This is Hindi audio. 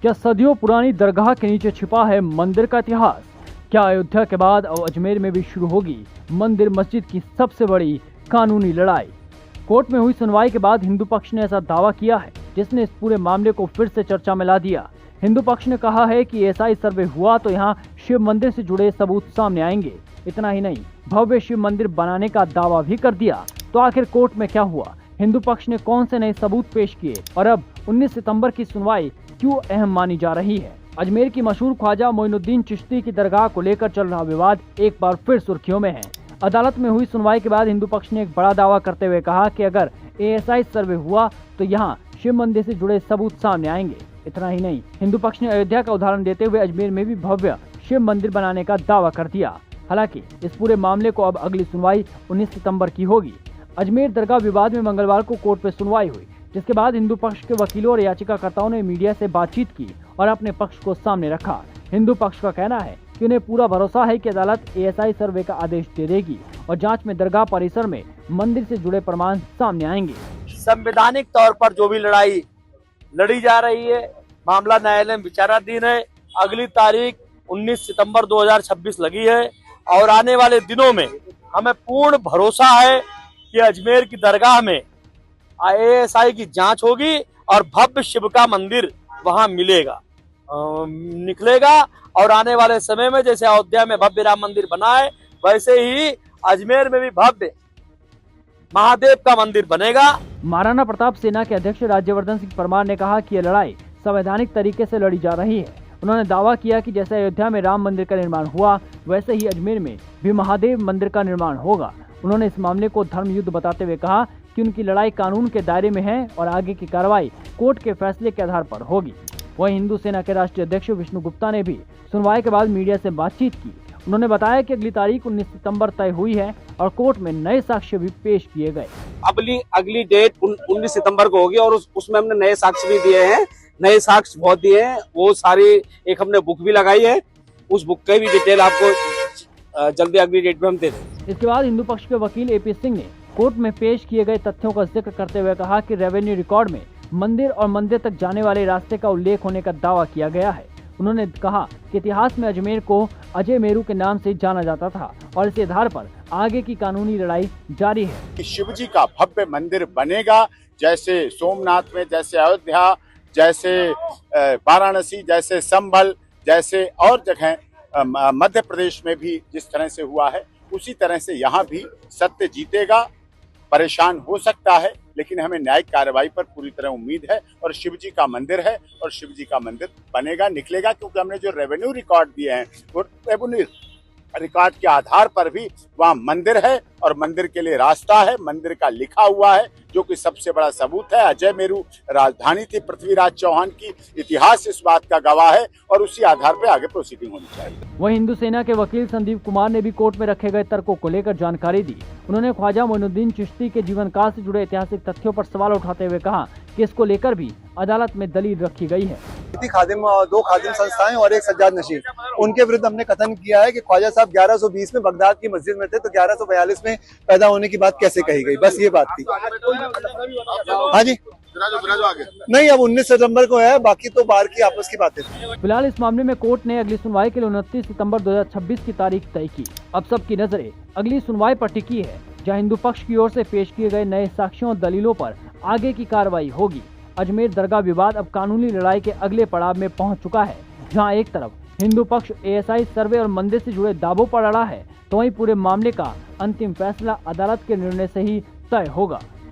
क्या सदियों पुरानी दरगाह के नीचे छिपा है मंदिर का इतिहास? क्या अयोध्या के बाद अब अजमेर में भी शुरू होगी मंदिर मस्जिद की सबसे बड़ी कानूनी लड़ाई? कोर्ट में हुई सुनवाई के बाद हिंदू पक्ष ने ऐसा दावा किया है जिसने इस पूरे मामले को फिर से चर्चा में ला दिया। हिंदू पक्ष ने कहा है कि ऐसा सर्वे हुआ तो यहाँ शिव मंदिर से जुड़े सबूत सामने आएंगे। इतना ही नहीं, भव्य शिव मंदिर बनाने का दावा भी कर दिया। तो आखिर कोर्ट में क्या हुआ? हिंदू पक्ष ने कौन से नए सबूत पेश किए और अब 19 सितंबर की सुनवाई क्यों अहम मानी जा रही है? अजमेर की मशहूर ख्वाजा मोइनुद्दीन चिश्ती की दरगाह को लेकर चल रहा विवाद एक बार फिर सुर्खियों में है। अदालत में हुई सुनवाई के बाद हिंदू पक्ष ने एक बड़ा दावा करते हुए कहा कि अगर ASI सर्वे हुआ तो यहाँ शिव मंदिर से जुड़े सबूत सामने आएंगे। इतना ही नहीं, हिंदू पक्ष ने अयोध्या का उदाहरण देते हुए अजमेर में भी भव्य शिव मंदिर बनाने का दावा कर दिया। हालांकि इस पूरे मामले को अब अगली सुनवाई 19 सितंबर की होगी। अजमेर दरगाह विवाद में मंगलवार को कोर्ट में सुनवाई हुई, जिसके बाद हिंदू पक्ष के वकीलों और याचिकाकर्ताओं ने मीडिया से बातचीत की और अपने पक्ष को सामने रखा। हिंदू पक्ष का कहना है कि उन्हें पूरा भरोसा है कि अदालत ASI सर्वे का आदेश दे देगी और जांच में दरगाह परिसर में मंदिर से जुड़े प्रमाण सामने आएंगे। संवैधानिक तौर पर जो भी लड़ाई लड़ी जा रही है, मामला न्यायालय में विचाराधीन है। अगली तारीख 19 सितंबर 2026 लगी है और आने वाले दिनों में हमें पूर्ण भरोसा है कि अजमेर की दरगाह में ASI की जांच होगी और भव्य शिव का मंदिर वहां निकलेगा और आने वाले समय में जैसे अयोध्या में भव्य राम मंदिर बना है, वैसे ही अजमेर में भी भव्य महादेव का मंदिर बनेगा। महाराणा प्रताप सेना के अध्यक्ष राज्यवर्धन सिंह परमार ने कहा कि यह लड़ाई संवैधानिक तरीके से लड़ी जा रही है। उन्होंने दावा किया कि जैसे अयोध्या में राम मंदिर का निर्माण हुआ, वैसे ही अजमेर में भी महादेव मंदिर का निर्माण होगा। उन्होंने इस मामले को धर्म युद्ध बताते हुए कहा कि उनकी लड़ाई कानून के दायरे में है और आगे की कार्रवाई कोर्ट के फैसले के आधार पर होगी। वहीं हिंदू सेना के राष्ट्रीय अध्यक्ष विष्णु गुप्ता ने भी सुनवाई के बाद मीडिया से बातचीत की। उन्होंने बताया कि अगली तारीख 19 सितंबर तय हुई है और कोर्ट में नए साक्ष्य भी पेश किए गए। अगली डेट 19 सितंबर को होगी और उसमें हमने नए साक्ष्य भी दिए हैं। नए साक्ष्य बहुत दिए हैं, वो सारी एक हमने बुक भी लगाई है। उस बुक की भी डिटेल आपको जल्दी अगली डेट में हम दे देंगे। इसके बाद हिंदू पक्ष के वकील AP सिंह ने कोर्ट में पेश किए गए तथ्यों का जिक्र करते हुए कहा कि रेवेन्यू रिकॉर्ड में मंदिर और मंदिर तक जाने वाले रास्ते का उल्लेख होने का दावा किया गया है। उन्होंने कहा कि इतिहास में अजमेर को अजय मेरू के नाम से जाना जाता था और इस आधार पर आगे की कानूनी लड़ाई जारी है। शिव जी का भव्य मंदिर बनेगा, जैसे सोमनाथ में, जैसे अयोध्या, जैसे वाराणसी, जैसे संभल, जैसे और जगह मध्य प्रदेश में भी जिस तरह से हुआ है, उसी तरह से यहाँ भी सत्य जीतेगा। परेशान हो सकता है, लेकिन हमें न्यायिक कार्रवाई पर पूरी तरह उम्मीद है और शिव जी का मंदिर है और शिव जी का मंदिर बनेगा, निकलेगा, क्योंकि हमने जो रेवेन्यू रिकॉर्ड दिए हैं वो रेवेन्यू रिकॉर्ड के आधार पर भी वहाँ मंदिर है और मंदिर के लिए रास्ता है, मंदिर का लिखा हुआ है, जो कि सबसे बड़ा सबूत है। अजय मेरू राजधानी थी पृथ्वीराज चौहान की, इतिहास इस बात का गवाह है और उसी आधार पर आगे प्रोसीडिंग होनी चाहिए। वहीं हिंदू सेना के वकील संदीप कुमार ने भी कोर्ट में रखे गए तर्कों को लेकर जानकारी दी। उन्होंने ख्वाजा मोइनुद्दीन चिश्ती के जीवन काल से जुड़े ऐतिहासिक तथ्यों पर सवाल उठाते हुए कहा कि इसको लेकर भी अदालत में दलील रखी गई है। दो खादिम संस्थाएं और एक सज्जाद नशीर, उनके विरुद्ध हमने कथन किया है कि ख्वाजा साहब 1120 में बगदाद की मस्जिद में थे तो 1142 में पैदा होने की बात कैसे कही गई, बस ये बात थी। हाँ जी, नहीं, अब 19 सितंबर को है, बाकी तो बाहर की आपस की बातें थी। फिलहाल इस मामले में कोर्ट ने अगली सुनवाई के लिए 29 सितंबर 2026 की तारीख तय की। अब सबकी नजरें अगली सुनवाई पर टिकी है, जहां हिंदू पक्ष की ओर से पेश किए गए नए साक्ष्यों और दलीलों पर आगे की कार्रवाई होगी। अजमेर दरगाह विवाद अब कानूनी लड़ाई के अगले पड़ाव में पहुंच चुका है, जहां एक तरफ हिंदू पक्ष ASI सर्वे और मंदिर से जुड़े दावों पर अड़ा है, तो वहीं पूरे मामले का अंतिम फैसला अदालत के निर्णय से ही तय होगा।